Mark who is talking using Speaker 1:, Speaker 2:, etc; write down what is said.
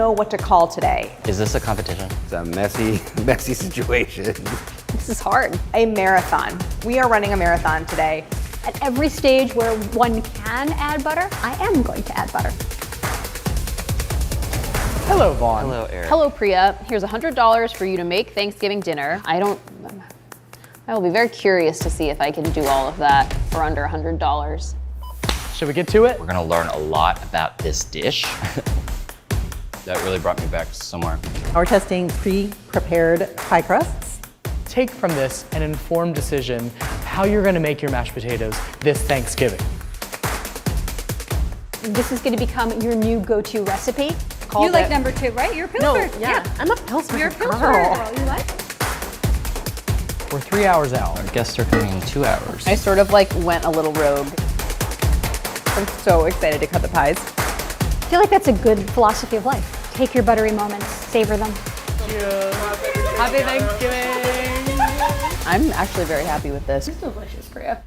Speaker 1: know what to call today.
Speaker 2: Is this a competition?
Speaker 3: It's a messy, messy situation.
Speaker 4: This is hard.
Speaker 1: A marathon. We are running a marathon today.
Speaker 4: At every stage where one can add butter, I am going to add butter.
Speaker 5: Hello, Vaughn.
Speaker 2: Hello, Eric.
Speaker 6: Hello, Priya. Here's $100 for you to make Thanksgiving dinner. I will be very curious to see if I can do all of that for under $100.
Speaker 5: Should we get to it?
Speaker 2: We're gonna learn a lot about this dish. That really brought me back somewhere.
Speaker 7: We're testing pre-prepared pie crusts.
Speaker 5: Take from this an informed decision how you're gonna make your mashed potatoes this Thanksgiving.
Speaker 4: This is going to become your new go-to recipe.
Speaker 8: You like number 2, right? You're a Pillsbury.
Speaker 7: Yeah, I'm a Pillsbury
Speaker 8: You're a
Speaker 7: girl.
Speaker 8: Pillsbury girl. You like?
Speaker 5: We're 3 hours out.
Speaker 2: Our guests are coming in 2 hours.
Speaker 1: I sort of like went a little rogue. I'm so excited to cut the pies.
Speaker 4: I feel like that's a good philosophy of life. Take your buttery moments, savor them.
Speaker 5: Happy Thanksgiving!
Speaker 1: I'm actually very happy with this.
Speaker 8: It's delicious, Priya.